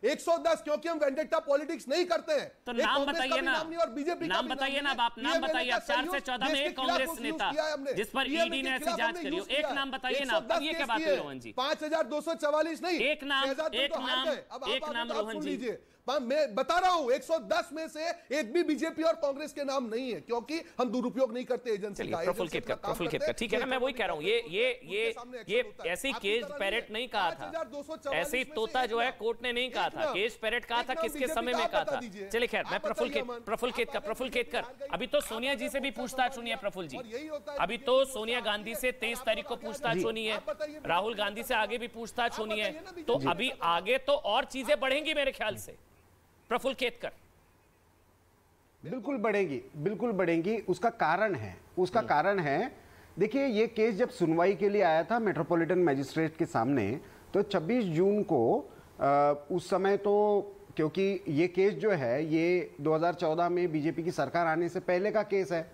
110, क्योंकि हम vendetta politics नहीं करते हैं। तो नाम बताइए ना, और बीजेपी नाम बताइए ना, आप नाम बताइए। 4 से 14 में एक कांग्रेस नेता जिस पर ईडी ने ऐसी जांच करी हो, एक नाम बताइए ना। अब ये क्या बात है रोहन जी? 5244 नहीं, एक नाम रोहन जी, मैं बता रहा हूं 110 में से एक भी बीजेपी और कांग्रेस के नाम नहीं है, क्योंकि हम दुरुपयोग नहीं करते एजेंसी का। प्रफुल्ल केतकर, ठीक है ना, मैं वही कह रहा हूं, ये ऐसी केज पैरेट नहीं कहा था, ऐसे ही तोता जो है कोर्ट ने नहीं कहा था, केज पैरेट कहा था, किसके समय में कहा था। चलिए खैर, मैं प्रफुल्ल केतकर, अभी तो सोनिया जी से भी पूछताछ होनी है। प्रफुल्ल जी, अभी तो सोनिया गांधी से 23 तारीख को पूछताछ होनी है, राहुल गांधी से आगे भी पूछताछ होनी है, तो अभी आगे तो और चीजें बढ़ेंगी मेरे ख्याल से। प्रफुल्ल केतकर, बिल्कुल बढ़ेंगी। उसका कारण है, देखिए, ये केस जब सुनवाई के लिए आया था मेट्रोपॉलिटन मजिस्ट्रेट के सामने, तो 26 जून को उस समय तो, क्योंकि ये केस जो है ये 2014 में बीजेपी की सरकार आने से पहले का केस है,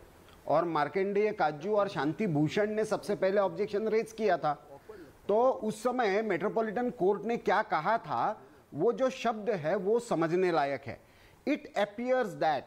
और मार्कंडेय काजू और शांति भूषण ने सबसे पहले ऑब्जेक्शन रेज किया था। तो उस समय मेट्रोपॉलिटन कोर्ट ने क्या कहा था, वो जो शब्द है वो समझने लायक है। It appears that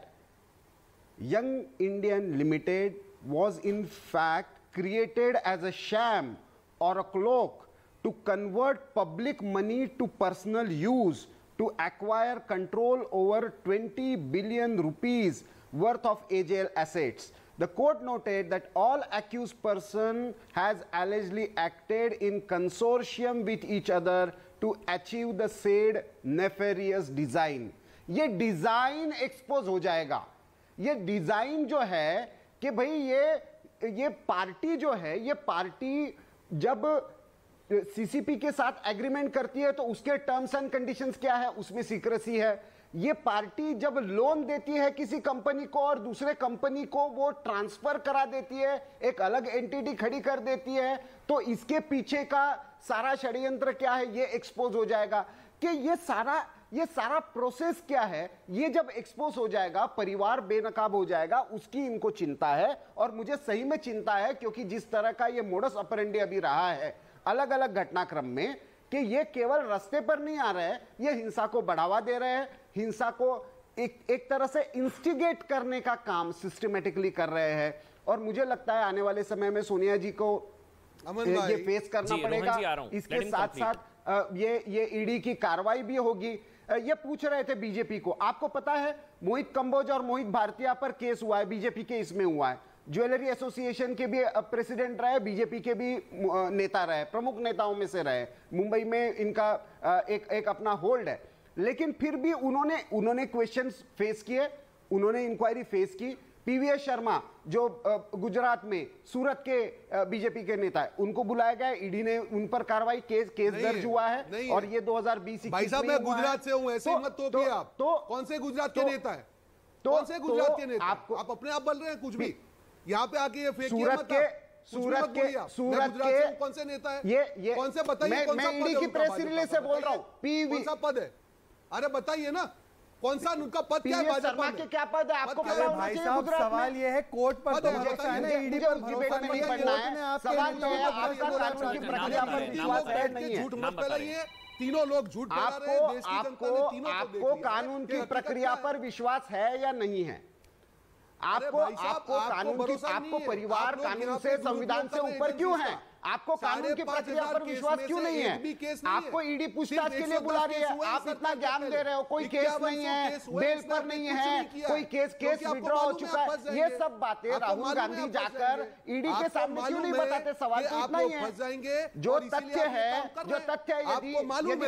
young Indian limited was in fact created as a sham or a cloak to convert public money to personal use to acquire control over 20 billion rupees worth of AJL assets. The court noted that all accused person has allegedly acted in consortium with each other to achieve the said nefarious design. ये design expose हो जाएगा। ये design जो है कि भाई ये party जो है, ये पार्टी जब सीसीपी के साथ एग्रीमेंट करती है तो उसके टर्म्स एंड कंडीशंस क्या है, उसमें सीक्रेसी है। ये पार्टी जब लोन देती है किसी कंपनी को और दूसरे कंपनी को वो ट्रांसफर करा देती है, एक अलग एंटिटी खड़ी कर देती है, तो इसके पीछे का सारा षड्यंत्र क्या है ये एक्सपोज हो जाएगा। कि ये सारा प्रोसेस क्या है, ये जब एक्सपोज हो जाएगा, परिवार बेनकाब हो जाएगा, उसकी इनको चिंता है। और मुझे सही में चिंता है, क्योंकि जिस तरह का ये मोडस ऑपरेंडी अभी रहा है अलग अलग घटनाक्रम में, कि ये केवल रास्ते पर नहीं आ रहे हैं, ये हिंसा को बढ़ावा दे रहे हैं, हिंसा को एक तरह से इंस्टिगेट करने का काम सिस्टमेटिकली कर रहे हैं। और मुझे लगता है आने वाले समय में सोनिया जी को ये फेस करना पड़ेगा। इसके साथ साथ ये ईडी की कार्रवाई भी होगी। ये पूछ रहे थे बीजेपी को, आपको पता है मोहित कंबोज और मोहित भारतीय पर केस हुआ है, बीजेपी के इसमें हुआ है। ज्वेलरी एसोसिएशन के भी प्रेसिडेंट रहे, बीजेपी के भी नेता रहे, प्रमुख नेताओं में से रहे। मुंबई में इनका एक अपना होल्ड है, लेकिन फिर भी उन्होंने क्वेश्चंस फेस किए, उन्होंने इंक्वायरी फेस की। पीवीएस शर्मा जो गुजरात में सूरत के बीजेपी के नेता है, उनको बुलाया गया, ईडी ने उन पर कार्रवाई, केस दर्ज हुआ है। और ये 2020 भाई साहब, मैं गुजरात से हूं, ऐसे मत तो आप तो कौन से गुजरात के नेता है, कौन से गुजरात के नेता? आप अपने आप बोल रहे हैं कुछ भी, यहाँ पे आके ये फेक सूरत के कौन से नेता है, ये कौन से बताइए, मैं ईडी की प्रेस रिलीज से बोल रहा हूँ। कौन सा पद है? अरे बताइए ना, कौन सा उनका पद क्या है? शर्मा के क्या पद है आपको पता होना चाहिए। साहब सवाल ये है, कोर्ट पर तो भरोसा है ना, ईडी पर भरोसा नहीं पड़ना है। सवाल ये है आपका कानून की प्रक्रिया पर विश्वास है नहीं है। झूठ मत फैलाइए, तीनों लोग झूठ फैला रहे हैं, देश की जनता ने तीनों को देख लिया। आपको कानून की प्रक्रिया पर विश्वास है या नहीं है? आपको कानून की, आपको परिवार कानून से, संविधान से ऊपर क्यों है? आपको कानून की प्रक्रिया पर विश्वास क्यों नहीं है? आपको ईडी पूछताछ के लिए बुला रही है, आप इतना ज्ञान दे रहे हो, कोई केस नहीं है, बेल पर नहीं है, कोई केस विड्रॉ हो चुका है। ये सब बातें राहुल गांधी जाकर ईडी के सामने क्यों नहीं बताते? सवाल तो इतना ही है। जो तथ्य है, यदि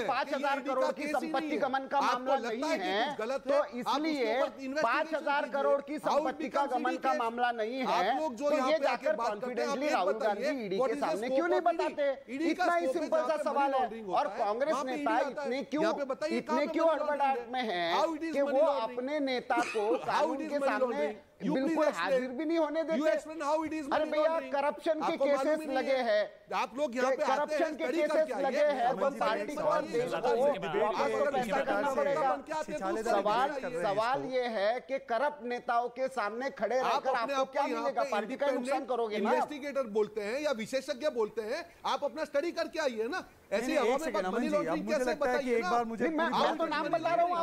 5,000 करोड़ की संपत्ति गमन का मामला नहीं है, तो इसलिए 5,000 करोड़ की संपत्ति का गमन का मामला नहीं है, तो ये जाकर कॉन्फिडेंटली राहुल गांधी ईडी के सामने क्यों नहीं बताते? इतना ही सिंपल सा सवाल है। और कांग्रेस नेता इतने क्यों हड़बड़ाहट में है कि वो अपने नेता को कानून के सामने बिल्कुल हाजिर भी नहीं होने देते? अरे भैया, करप्शन के केसेस लगे हैं, आप लोग यहाँ पे करप्शन के केसेस लगे हैं, तो पार्टी को और देश को पैसा करना पड़ेगा। सवाल ये है कि करप्ट नेताओं के सामने खड़े रहकर आपको क्या मिलेगा? पार्टी का नुकसान करोगे ना। इन्वेस्टिगेटर बोलते हैं या विशेषज्ञ बोलते हैं, आप अपना स्टडी करके आइए ना। ऐसी हवा में मनी लॉन्ड्रिंग कैसे बताइए? एक बार मुझे मैं तो नाम बता रहा हूँ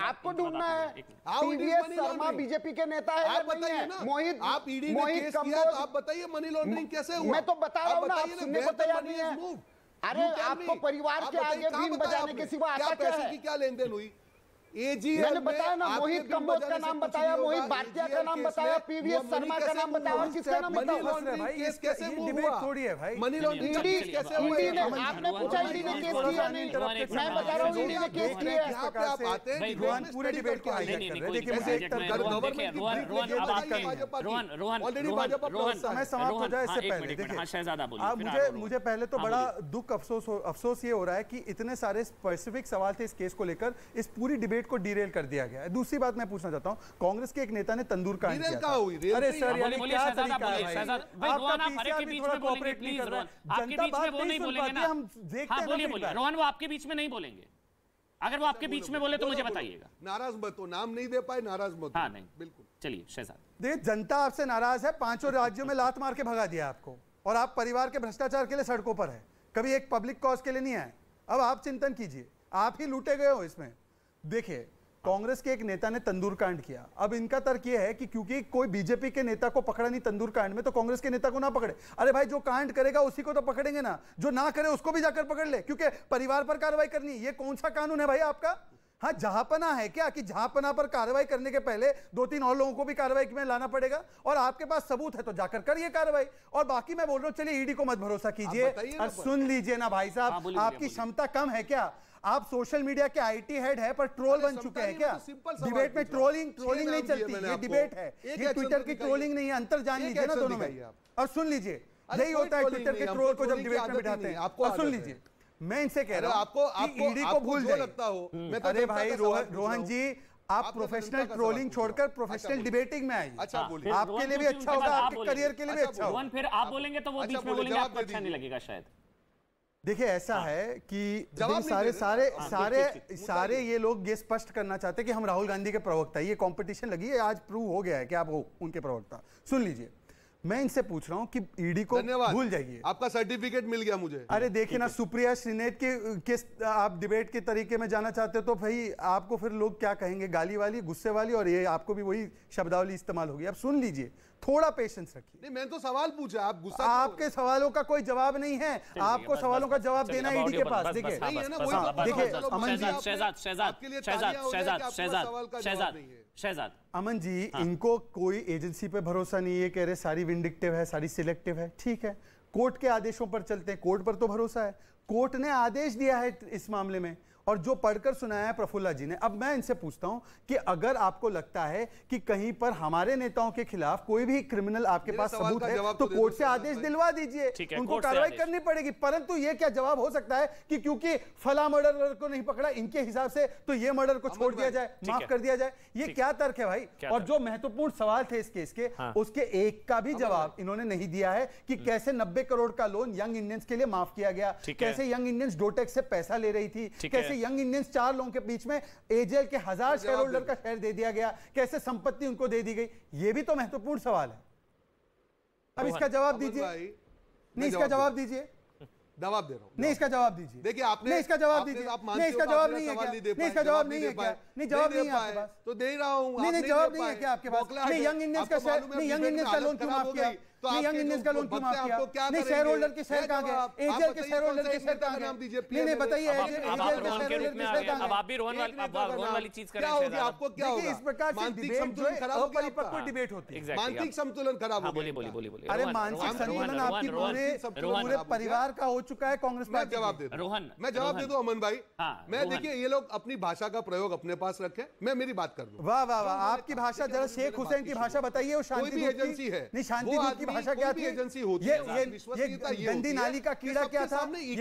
आपको ढूंढना है। टीवीएस शर्मा बीजेपी के नेता है, आप बताइए ना। मोहित, आप ईडी ने केस किया तो आप बताइए मनी लॉन्ड्रिंग कैसे हुआ? मैं तो बता रहा हूँ ना, आप सुनने को तैयार नहीं है। अरे आपको परिवार के आगे बीन बजाने के सिवा आता क्या है? क्या लेन देन हुई? मैंने बताया ना, मोहित कंबोज का नाम बताया, मोहित भाटिया का नाम बताया, पीवीएस शर्मा का नाम बताया, और किसका नाम बताया? केस कैसे डिबेट थोड़ी है भाई। मनी लॉन्ड्रिंग कैसे हुआ? ईडी ने, आपने पूछा ईडी ने केस किया नहीं, मैं बता रहा हूँ ईडी ने केस किया है। आप आते हैं रोहन पूरे डिबेट को हाईलाइट कर रहे हैं। देखिए मुझे एक समय समाप्त हो जाए इससे पहले देखिए, मुझे पहले तो बड़ा दुख अफसोस ये हो रहा है कि इतने सारे स्पेसिफिक सवाल थे इस केस को लेकर, इस पूरी डिबेट को डिरेल कर दिया गया है। दूसरी बात मैं पूछना चाहता हूं, कांग्रेस के एक नेता ने तंदूर कांड किया था। अरे सर यानी क्या तरीका है भाई? आपका पीसीआर भी थोड़ा कोऑपरेट नहीं कर रहा है। जनता बात नहीं सुन पाती, हम देखते हैं। बोलिए रोहन, वो आपके बीच में नहीं बोलेंगे। अगर वो आपके बीच में बोले तो मुझे बताइएगा। नाराज मत हो, नाम नहीं दे पाए नाराज मत हो। हाँ नहीं बिल्कुल। चलिए शहजाद, देखिए जनता आपसे नाराज है, 5 राज्यों में लात मार के भगा दिया आपको, और आप परिवार के भ्रष्टाचार के लिए सड़कों पर है, कभी एक पब्लिक कॉज के लिए नहीं आए। अब आप चिंतन कीजिए, आप ही लूटे गए हो इसमें। देखिए कांग्रेस के एक नेता ने तंदूर कांड किया, अब इनका तर्क यह है कि क्योंकि कोई बीजेपी के नेता को पकड़ा नहीं तंदूर कांड में, तो कांग्रेस के नेता को ना पकड़े। अरे भाई, जो कांड करेगा उसी को तो पकड़ेंगे ना, जो ना करे उसको भी जाकर पकड़ ले, क्योंकि परिवार पर कार्रवाई करनी। ये कौन सा कानून है भाई आपका? हाँ, जहापना है क्या कि जहापना पर कार्रवाई करने के पहले 2-3 और लोगों को भी कार्रवाई में लाना पड़ेगा? और आपके पास सबूत है तो जाकर करिए कार्रवाई। और बाकी मैं बोल रहा हूं, चलिए ईडी को मत भरोसा कीजिए। और सुन लीजिए ना भाई साहब, आपकी क्षमता कम है क्या? आप सोशल मीडिया के आईटी हेड है, पर ट्रोल बन चुके हैं क्या? डिबेट में ट्रोलिंग नहीं चलती, ये डिबेट है, ये ट्विटर की ट्रोलिंग नहीं है। अंतर जान लीजिए ना दोनों में। और सुन लीजिए, यही होता है ट्विटर के ट्रोल को जब डिबेट में बिठाते हैं। और सुन लीजिए, मैं इनसे कह रहा हूं कि ईडी को भूल जाइए। अरे भाई रोहन जी, आप प्रोफेशनल ट्रोलिंग छोड़कर प्रोफेशनल डिबेटिंग में आइए। अच्छा, आपके लिए भी अच्छा होगा, आपके करियर के लिए भी अच्छा होगा। फिर आप बोलेंगे तो वो बीच में बोलेंगे, आपको अच्छा नहीं लगेगा शायद। देखिए ऐसा है कि सारे ये लोग ये स्पष्ट करना चाहते हैं कि हम राहुल गांधी के प्रवक्ता, ये कंपटीशन लगी है, आज प्रूव हो गया है कि आप हो उनके प्रवक्ता। सुन लीजिए, मैं इनसे पूछ रहा हूं कि ईडी को भूल जाइए। आपका सर्टिफिकेट मिल गया मुझे। अरे देखिए ना, सुप्रिया श्रीनेत के आप डिबेट के तरीके में जाना चाहते हो तो भाई आपको फिर लोग क्या कहेंगे, गाली वाली, गुस्से वाली, और ये आपको भी वही शब्दावली इस्तेमाल होगी। अब सुन लीजिए, थोड़ा पेशेंस रखिए। नहीं, मैं तो सवाल पूछा, आप गुस्सा। आपके सवालों का कोई जवाब नहीं है, आपको सवालों का जवाब देना है ईडी के पास। देखिए शहजाद अमन जी, इनको कोई एजेंसी पे भरोसा नहीं है, कह रहे सारी विंडिक्टिव है, सारी सिलेक्टिव है। ठीक है, कोर्ट के आदेशों पर चलते हैं, कोर्ट पर तो भरोसा है। कोर्ट ने आदेश दिया है इस मामले में, और जो पढ़कर सुनाया है प्रफुल्ला जी ने। अब मैं इनसे पूछता हूं कि अगर आपको लगता है कि कहीं पर हमारे नेताओं के खिलाफ कोई भी क्रिमिनल आपके पास सबूत है, तो कोर्ट से आदेश दिलवा दीजिए, उनको कार्रवाई करनी पड़ेगी। परंतु यह क्या जवाब हो सकता है कि क्योंकि फला मर्डरर को नहीं पकड़ा इनके हिसाब से, तो ये मर्डर को छोड़ दिया जाए, माफ कर दिया जाए? ये क्या तर्क है भाई? और जो महत्वपूर्ण सवाल थे इस केस के, उसके एक का भी जवाब इन्होंने नहीं दिया है कि कैसे 90 करोड़ का लोन यंग इंडियंस के लिए माफ किया गया, कैसे यंग इंडियंस डोटेक्स से पैसा ले रही थी, कैसे यंग इंडियंस 4 लोगों के बीच में एजेल के 1000 शेयर होल्डर का शेयर दे दिया गया, कैसे संपत्ति उनको दे दी गई। ये भी तो महत्वपूर्ण सवाल है। अब इसका जवाब दीजिए। नहीं, इसका जवाब दीजिए। जवाब दे रहा हूं। नहीं, इसका जवाब दीजिए। देखिए आपने, नहीं इसका जवाब दीजिए। नहीं इसका जवाब नहीं है क्या? नहीं इसका जवाब नहीं है क्या? नहीं जवाब नहीं है आपके पास, तो दे रहा हूं। नहीं जवाब नहीं है क्या आपके पास? नहीं, यंग इंडियंस का शेयर, नहीं यंग इंडियंस का लोन क्यों माफ किया? नहीं, यंग इंडियंस का लोन क्यों माफ किया? नहीं, शेयर होल्डर के शेयर कहां गए? एजेल के शेयर होल्डर के शेयर कहां गए? नहीं बताइए, एजेल के शेयर होल्डर के शेयर कहां गए? अब आप भी रोहन वाली चीज कर रहे हैं। आपको क्या होगा? इस प्रकार से डिबेट जो है अपरिपक्व डिबेट होती है, मानसिक संतुलन खराब हो गया। बोलिए। अरे मानसिक संतुलन आपकी पूरे परिवार का हो चुका है कांग्रेस में। जवाब दे रोहन, मैं जवाब दे दूं अमन भाई। मैं देखिए, ये लोग अपनी भाषा का प्रयोग अपने पास रखें, मैं मेरी बात कर लूं। वाह वाह वाह, आपकी भाषा जरा शेख हुसैन की भाषा बताइए। वो शांति एजेंसी है, नहीं शांति दूत की भाषा क्या थी? ये गंदी नाली का कीड़ा क्या था? ये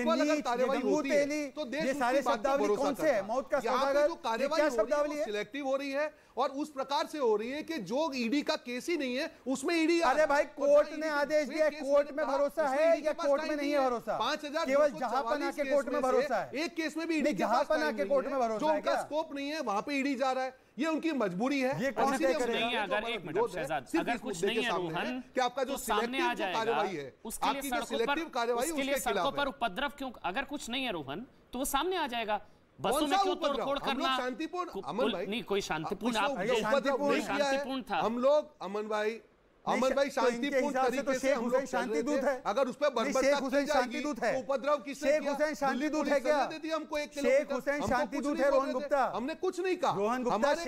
सारे शब्दावली कौन से है? मौत का सौदागर, क्या शब्दावली है? सिलेक्टिव हो रही है और उस प्रकार से हो रही है कि जो ईडी का केस ही नहीं है उसमें ईडी। अरे भाई, कोर्ट ने आदेश दिया, कोर्ट में भरोसा है या कोर्ट में नहीं है भरोसा? 5000 केवल जहांपना के कोर्ट में भरोसा है। एक केस में भी ईडी जहांपना के कोर्ट में भरोसा है, जो उनका स्कोप नहीं है वहां पे ईडी जा रहा है। ये उनकी मजबूरी है। ये कौन से नहीं है? अगर एक मिनट शहजाद, अगर कुछ नहीं है रोहन, कि आपका जो सामने आ जाएगा, उसके लिए सड़कों पर उपद्रव क्यों? अगर कुछ नहीं है रोहन तो वो सामने आ जाएगा। बसों में क्यों तोड़फोड़ करना? शांतिपूर्ण, अमन भाई नहीं, कोई शांतिपूर्ण शांतिपूर्ण था हम लोग। अमन भाई शांतिपूर्ण तरीके से हम लोग शांतिदूत है। अगर उस पर बर्बरता की जाएगी तो उपद्रव किसने किया? शेख हुसैन शांतिदूत है क्या? हमको एक शेख हुसैन शांतिदूत है रोहन गुप्ता। हमने कुछ नहीं कहा। रोहन गुप्ता हमारे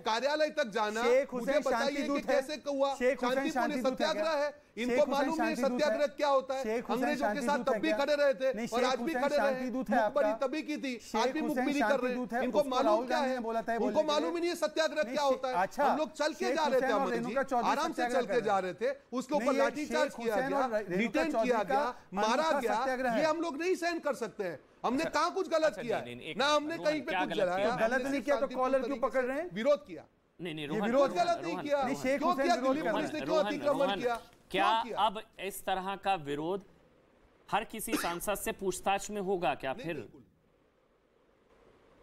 कार्यालय तक जाना, मुझे बताइए कि कैसे हुआ? शांतिपूर्ण सत्याग्रह है। इनको मालूम है सत्याग्रह क्या होता है। अंग्रेजों के साथ तब भी खड़े रहे थे और आज भी खड़े रहे। मुखबरी तभी की थी, आज भी मुखबरी कर रहे हैं। इनको मालूम क्या है? उनको मालूम ही नहीं है सत्याग्रह क्या होता है। हम लोग चल के जा रहे थे, अमन जी आराम से चल के जा रहे थे, उसके ऊपर लाठीचार्ज किया गया, डिटेन किया गया, मारा गया। ये हम लोग नहीं सहन कर सकते हैं। हमने कहाँ कुछ गलत किया है? ना हमने कहीं पे कुछ जलाया। गलत नहीं किया तो कॉलर क्यों पकड़ रहे हैं? विरोध किया। नहीं, विरोध गलत नहीं किया। क्यों किया? दिल्ली पुलिस ने क्यों अतिक्रमण किया? क्या अब इस तरह का विरोध हर किसी सांसद से पूछताछ में होगा क्या? फिर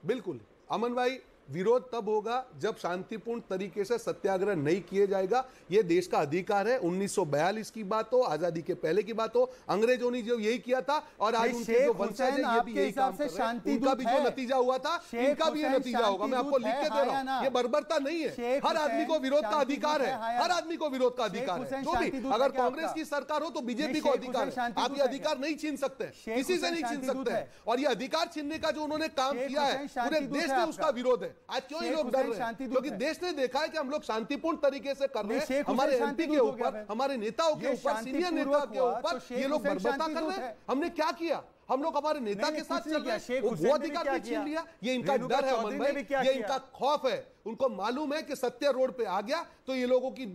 बिल्कुल अमन भाई, विरोध तब होगा जब शांतिपूर्ण तरीके से सत्याग्रह नहीं किए जाएगा। यह देश का अधिकार है। 1942 की बात हो, आजादी के पहले की बात हो, अंग्रेजों ने जो यही किया था और आज उनके जो वंशज हैं ये भी यही काम कर रहे हैं। उनका भी जो नतीजा हुआ था, इनका भी ये नतीजा होगा। मैं आपको लिख के दे रहा हूं, ये बर्बरता नहीं है। हर आदमी को विरोध का अधिकार है। हर आदमी को विरोध का अधिकार है। जो भी, अगर कांग्रेस की सरकार हो तो बीजेपी को अधिकार है। आप ये अधिकार नहीं छीन सकते, किसी से नहीं छीन सकते। और ये अधिकार छीनने का जो उन्होंने काम किया है, पूरे देश में उसका विरोध है। आज क्यों ये लोग डर रहे हैं? क्योंकि देश ने देखा है कि हम लोग शांतिपूर्ण तरीके से कर रहे हैं। हमारे एमपी के ऊपर, हमारे नेताओं के ऊपर, सीनियर नेता के ऊपर ये लोग बर्बरता कर रहे हैं। हमने क्या किया? हम लोग हमारे नेता के साथ चल रहे हैं, वो अधिकार भी छीन लिया। ये इनका डर है अमन भाई, ये इनका खौफ है। उनको मालूम है कि सत्य रोड पे आ गया तो ये लोगों की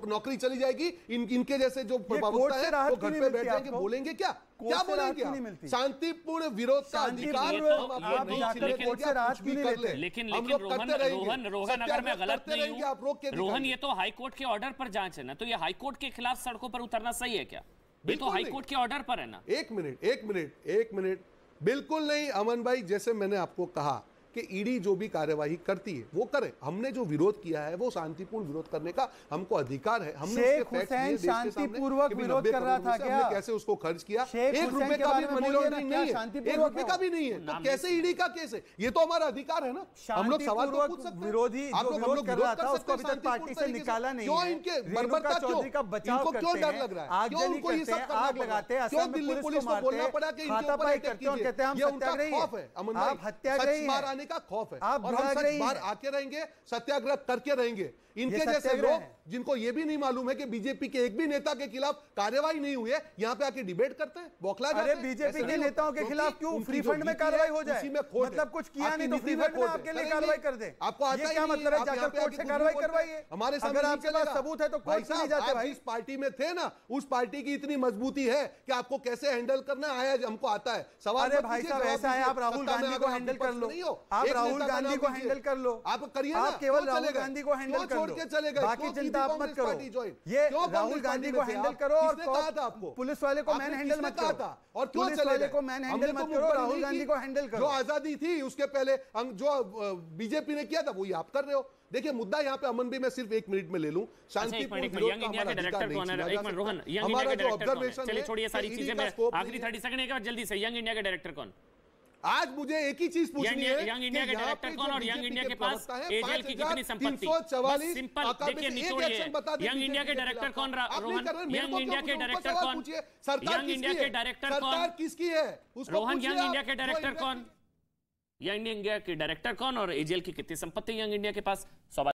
नौकरी चली जाएगी। इनके जैसे जो प्रवक्ता है वो घर पे बैठ जाएंगे, बोलेंगे क्या? क्या बोलेंगे? शांतिपूर्ण विरोध का अधिकार लेकिन रोहन, अगर मैं गलत नहीं हूं रोहन, ये तो हाईकोर्ट के ऑर्डर पर जांच है ना, तो ये हाईकोर्ट के खिलाफ सड़कों पर उतरना सही है क्या? ये तो हाईकोर्ट के ऑर्डर पर है ना। एक मिनट, बिल्कुल नहीं अमन भाई। जैसे मैंने आपको कहा कि ईडी जो भी कार्यवाही करती है वो करे। हमने जो विरोध किया है वो शांतिपूर्ण विरोध करने का हमको अधिकार है। हमने शेख हुसैन शांतिपूर्वक विरोध कर रहा था क्या? कैसे उसको खर्च किया? 1 रुपए का भी मनी लॉन्ड्रिंग नहीं है, 1 रुपए का भी नहीं है, तो कैसे ईडी का केस है? ये तो हमारा अधिकार है ना। हम लोग सवाल तो पूछ सकते हैं। विरोधी जो विरोध कर रहा था उसको अभी तक पार्टी से निकाला नहीं है। क्यों इनके बर्बरता क्यों? इनको क्यों डर लग रहा है? क्यों उनको ये सब आग लगाते हैं? क्यों दिल्ली पुलिस को बोलना पड़ा कि इनके ऊपर अटैक कीजिए? ये उनका खौफ है अमन भाई, सच बाहर आने का खौफ है। और हम सच बाहर आके रहेंगे, सत्याग्रह करके रहेंगे। इनके जैसे लोग जिनको ये भी नहीं मालूम है कि बीजेपी के एक भी नेता के खिलाफ कार्यवाही नहीं हुई है, यहाँ पे आके डिबेट करते हैं, बौखला जाते हैं। बीजेपी के नेताओं के खिलाफ क्यों फ्री फंड में कार्रवाई हो जाए? मतलब कुछ किया नहीं तो फ्री फंड में आपके लिए कार्रवाई कर दे। आपको आता क्या मतलब है? जाकर कोर्ट से कार्रवाई करवाइए। हमारे अगर आपके पास सबूत है तो कोर्ट से नहीं जाते भाई। इस पार्टी में थे ना, उस पार्टी की इतनी मजबूती है कि आपको कैसे हैंडल करना आया हमको आता है। सवाल अरे भाई साहब ऐसा है, आप राहुल गांधी को हैंडल कर लो, आप राहुल गांधी को हैंडल कर लो, आप करिए, आप केवल राहुल गांधी को हैंडल कर लो, बाकी चिंता आप मत करो। ये राहुल गांधी को हैंडल करो और आपको पुलिस वाले को मैन हैंडल मत करो। और पुलिस वाले को मैन हैंडल मत करो, राहुल गांधी को हैंडल करो। जो आजादी थी उसके पहले जो बीजेपी ने किया था वही आप कर रहे हो। देखिए मुद्दा यहाँ पे अमन भी मैं सिर्फ 1 मिनट में ले लूं। शांतिपूर्ण विरोध का हमारा अधिकार कौन है? एक मिनट रोहन, यंग इंडिया के डायरेक्टर कौन है? चलिए छोड़िए सारी चीजें, मैं आखिरी 30 सेकंड के बाद जल्दी से, यंग इंडिया के डायरेक्टर कौन? आज मुझे एक ही चीज पूछनी है, यंग इंडिया के डायरेक्टर कौन और यंग इंडिया के पास एजेल की कितनी संपत्ति? सिंपल देखिए निचोड़िए, यंग इंडिया के डायरेक्टर कौन? रोहन, यंग इंडिया के डायरेक्टर कौन? यंग इंडिया के डायरेक्टर कौन? किसकी है रोहन? यंग इंडिया के डायरेक्टर कौन? यंग इंडिया के डायरेक्टर कौन और एजेल की कितनी संपत्ति यंग इंडिया के पास?